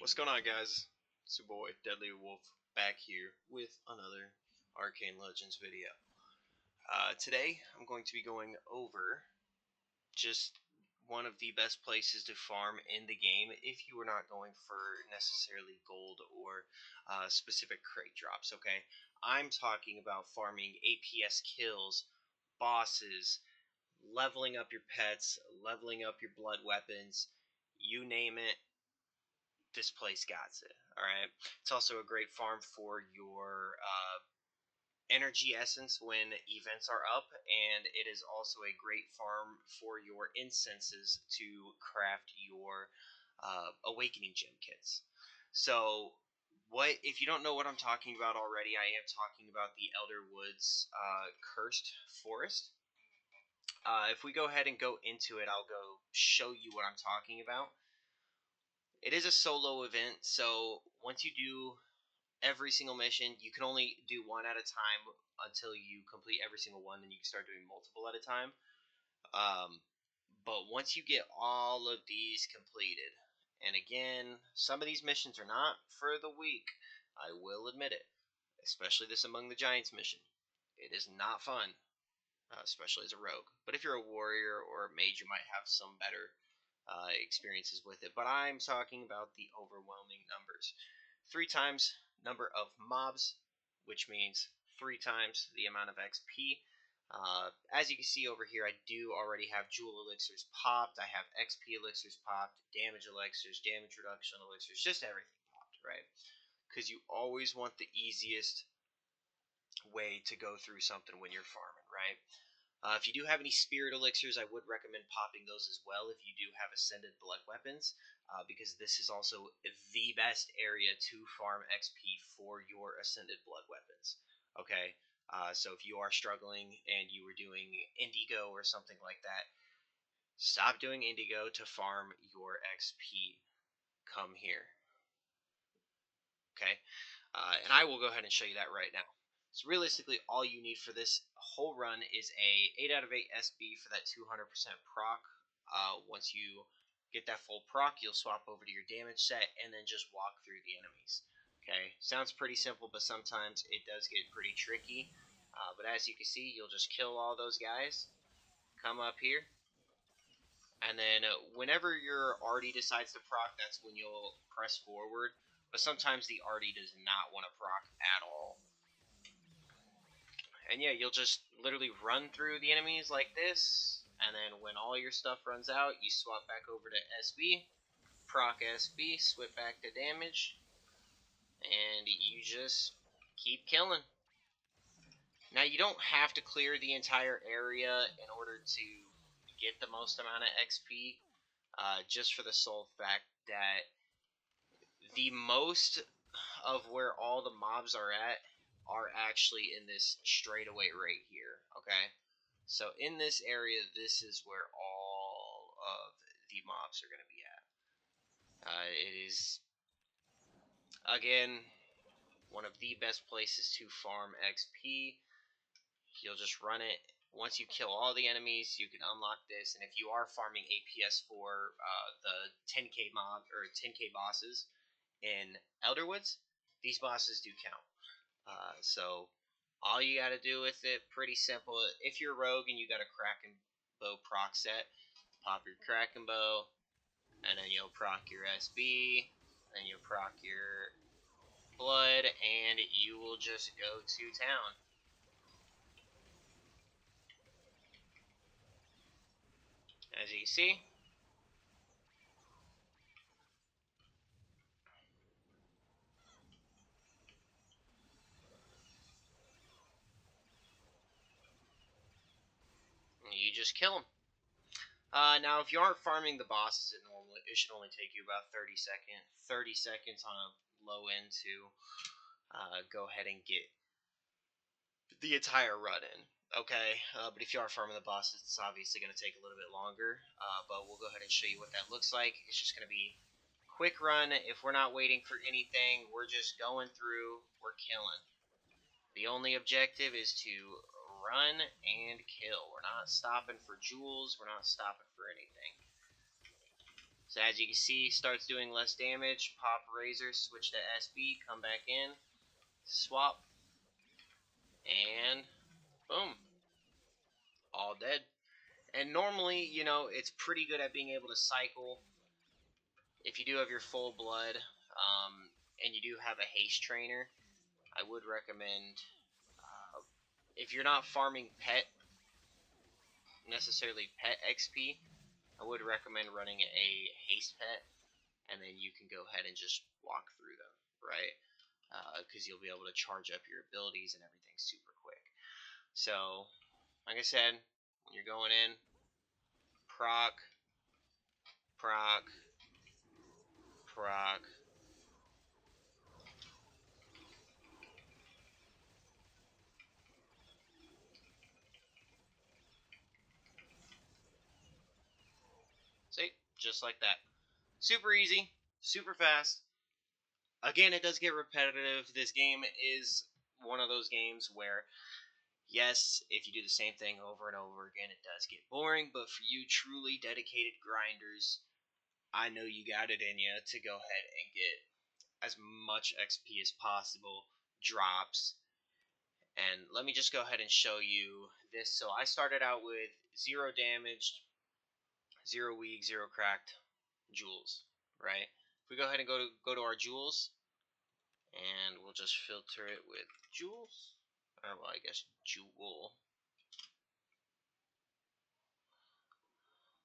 What's going on, guys? It's your boy Deadly Wolf back here with another Arcane Legends video. Today I'm going to be going over just one of the best places to farm in the game if you are not going for necessarily gold or specific crate drops. Okay, I'm talking about farming APS kills, bosses, leveling up your pets, leveling up your blood weapons, you name it. This place got it. All right. It's also a great farm for your energy essence when events are up, and it is also a great farm for your incenses to craft your awakening gem kits. So, what if you don't know what I'm talking about already? I am talking about the Elder Woods Cursed Forest. If we go ahead and go into it, I'll go show you what I'm talking about. It is a solo event, so once you do every single mission, you can only do one at a time until you complete every single one, then you can start doing multiple at a time. But once you get all of these completed, and again, some of these missions are not for the weak, I will admit it, especially this Among the Giants mission. It is not fun, especially as a rogue. But if you're a warrior or a mage, you might have some better experiences with it. But I'm talking about the overwhelming numbers. 3 times number of mobs, which means 3 times the amount of XP. As you can see over here, I do already have jewel elixirs popped. I have XP elixirs popped, damage elixirs, damage reduction elixirs, just everything popped, right? Because you always want the easiest way to go through something when you're farming, right? If you do have any spirit elixirs, I would recommend popping those as well if you do have ascended blood weapons, because this is also the best area to farm XP for your ascended blood weapons. Okay, so if you are struggling and you were doing indigo or something like that, stop doing indigo to farm your XP. Come here. Okay, and I will go ahead and show you that right now. So realistically, all you need for this whole run is a 8 out of 8 SB for that 200% proc. Once you get that full proc, you'll swap over to your damage set and then just walk through the enemies. Okay, sounds pretty simple, but sometimes it does get pretty tricky. But as you can see, you'll just kill all those guys, come up here, and then whenever your arty decides to proc, that's when you'll press forward. But sometimes the arty does not want to proc at all. And yeah, you'll just literally run through the enemies like this, and then when all your stuff runs out, you swap back over to SB, proc SB, switch back to damage, and you just keep killing. Now, you don't have to clear the entire area in order to get the most amount of XP, just for the sole fact that the most of where all the mobs are at are actually in this straightaway right here, okay? So in this area, this is where all of the mobs are going to be at. It is, again, one of the best places to farm XP. You'll just run it. Once you kill all the enemies, you can unlock this. And if you are farming APS for the 10k mob or 10k bosses in Elderwoods, these bosses do count. So all you got to do with it, pretty simple. If you're rogue and you got a Kraken bow proc set, pop your Kraken bow, and then you'll proc your SB, then you'll proc your blood, and you will just go to town. As you can see, you just kill them. Now, if you aren't farming the bosses, it should only take you about 30 seconds on a low end to go ahead and get the entire run in. Okay, but if you are farming the bosses, it's obviously going to take a little bit longer. But we'll go ahead and show you what that looks like. It's just going to be quick run. If we're not waiting for anything, we're just going through. We're killing. The only objective is to run and kill. We're not stopping for jewels. We're not stopping for anything. So as you can see, starts doing less damage. Pop Razor, switch to SB, come back in, swap, and boom, all dead. And normally, you know, it's pretty good at being able to cycle if you do have your full blood, and you do have a haste trainer. I would recommend, if you're not farming necessarily pet XP, I would recommend running a haste pet, and then you can go ahead and just walk through them, right? Because you'll be able to charge up your abilities and everything super quick. So, like I said, when you're going in, proc, proc, proc. See? Just like that. Super easy, super fast. Again, it does get repetitive. This game is one of those games where, yes, if you do the same thing over and over again, it does get boring, but for you truly dedicated grinders, I know you got it in you to go ahead and get as much XP as possible, drops. And let me just go ahead and show you this. So I started out with 0 damaged, 0 weak, 0 cracked jewels, right? If we go ahead and go to our jewels, and we'll just filter it with jewels, or well, I guess jewel.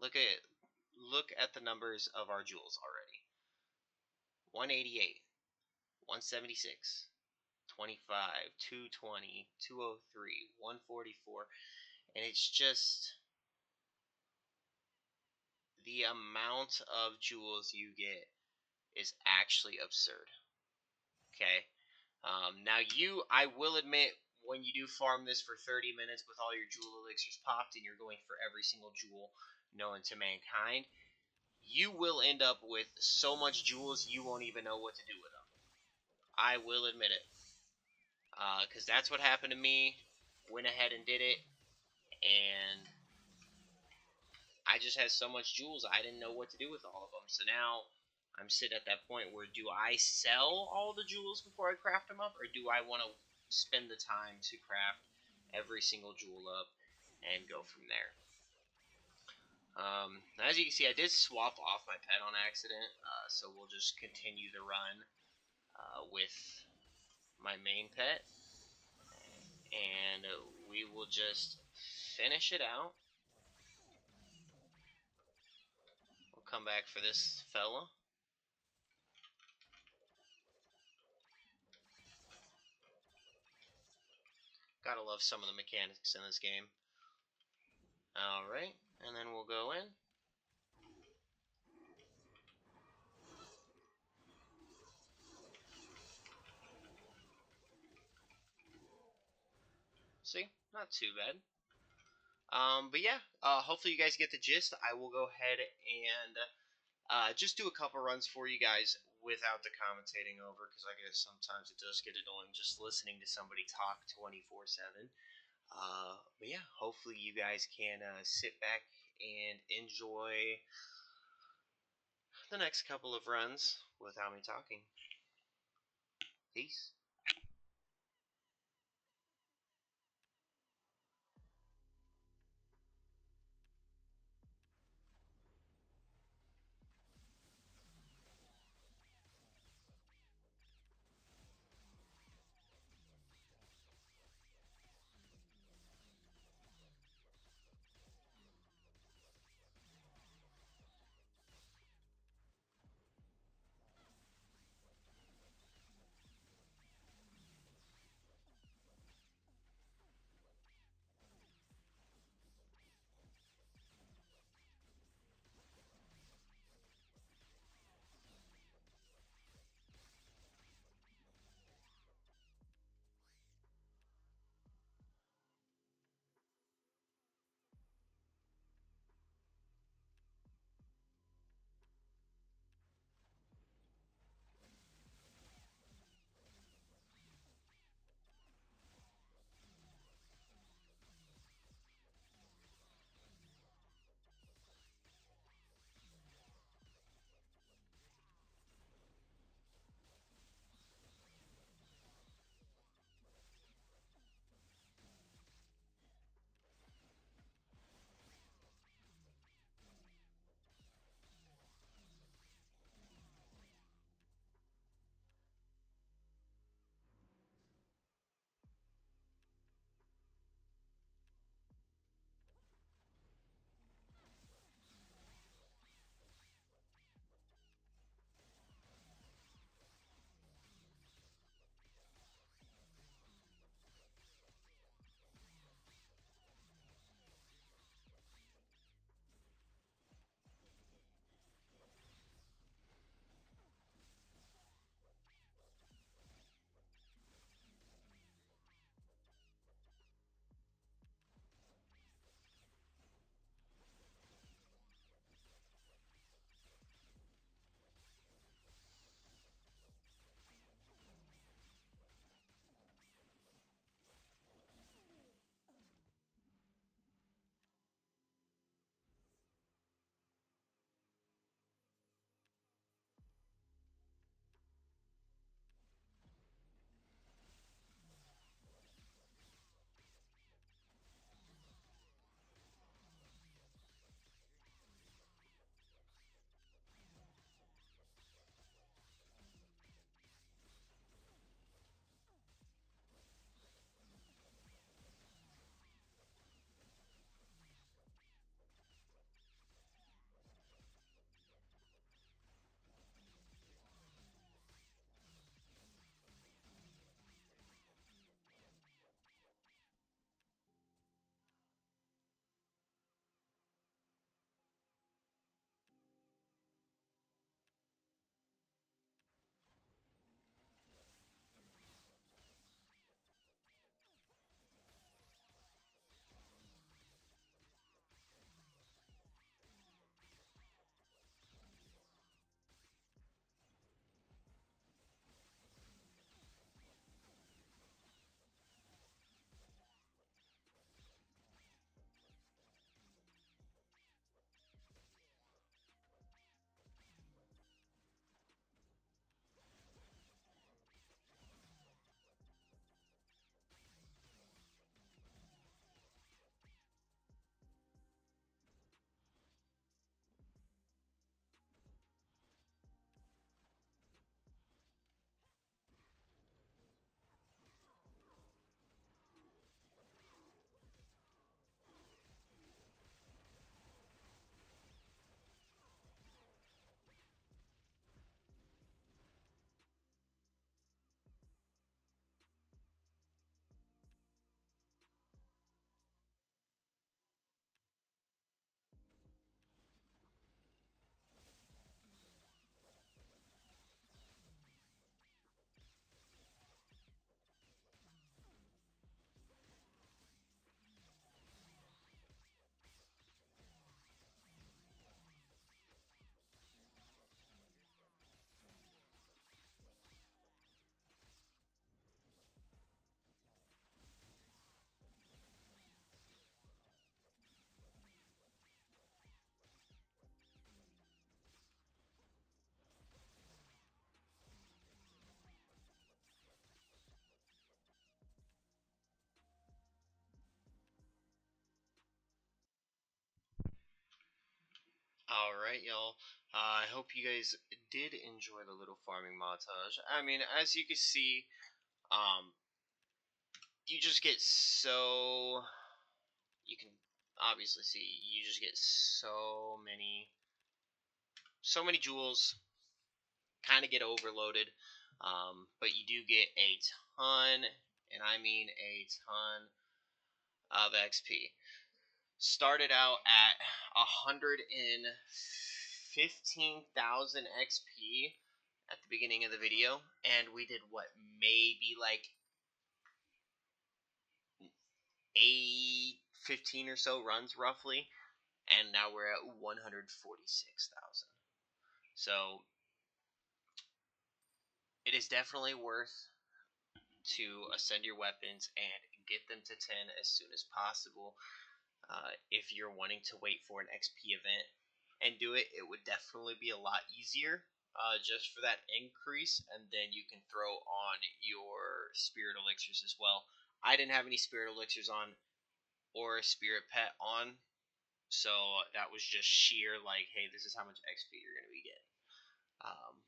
Look at the numbers of our jewels already. 188, 176, 25, 220, 203, 144, and it's just the amount of jewels you get is actually absurd. Okay. Now I will admit, when you do farm this for 30 minutes with all your jewel elixirs popped and you're going for every single jewel known to mankind, you will end up with so much jewels you won't even know what to do with them. I will admit it. Because that's what happened to me. Went ahead and did it, and I just had so much jewels, I didn't know what to do with all of them. So now I'm sitting at that point where, do I sell all the jewels before I craft them up, or do I want to spend the time to craft every single jewel up and go from there? As you can see, I did swap off my pet on accident, so we'll just continue the run with my main pet, and we will just finish it out. We'll come back for this fella. Gotta love some of the mechanics in this game. Alright, and then we'll go in. See? Not too bad. But yeah, hopefully you guys get the gist. I will go ahead and just do a couple runs for you guys without the commentating over, because I guess sometimes it does get annoying just listening to somebody talk 24/7. But yeah, hopefully you guys can sit back and enjoy the next couple of runs without me talking. Peace. Alright, y'all. I hope you guys did enjoy the little farming montage. I mean, as you can see, um, you just get so... You can obviously see, you just get so many jewels, kind of get overloaded, but you do get a ton, and I mean a ton, of XP. Started out at 115,000 XP at the beginning of the video, and we did what, maybe like 15 or so runs roughly, and now we're at 146,000. So it is definitely worth to ascend your weapons and get them to 10 as soon as possible. If you're wanting to wait for an XP event and do it, it would definitely be a lot easier, just for that increase, and then you can throw on your spirit elixirs as well. I didn't have any spirit elixirs on or a spirit pet on, so that was just sheer like, hey, this is how much XP you're going to be getting.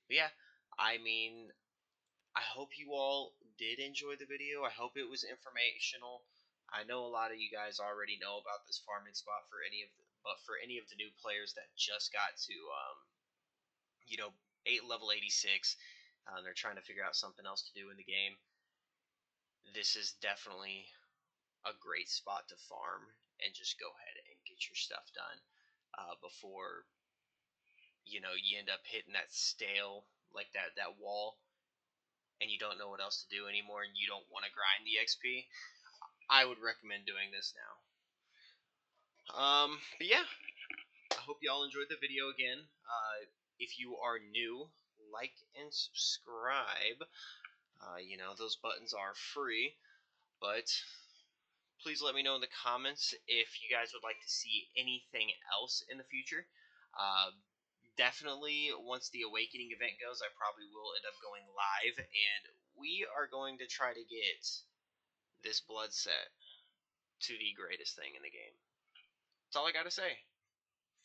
But yeah, I mean, I hope you all did enjoy the video. I hope it was informational. I know a lot of you guys already know about this farming spot but for any of the new players that just got to, you know, level 86, they're trying to figure out something else to do in the game. This is definitely a great spot to farm and just go ahead and get your stuff done, before, you end up hitting that stale, like that wall, and you don't know what else to do anymore, and you don't want to grind the XP. I would recommend doing this now. But yeah, I hope y'all enjoyed the video again. If you are new, like and subscribe. Those buttons are free, but please let me know in the comments if you guys would like to see anything else in the future. Uh, Definitely, once the Awakening event goes, I probably will end up going live, and we are going to try to get this blood set to the greatest thing in the game. That's all I gotta say.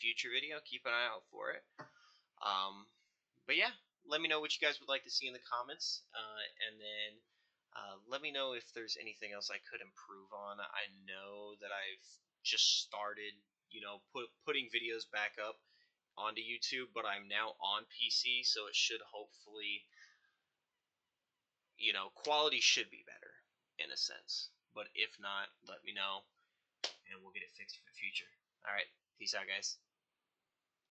Future video, keep an eye out for it. But yeah, let me know what you guys would like to see in the comments, and then let me know if there's anything else I could improve on. I know that I've just started, putting videos back up onto YouTube, but I'm now on PC, so it should hopefully, quality should be better in a sense. But if not, let me know, and we'll get it fixed for the future. All right, peace out, guys.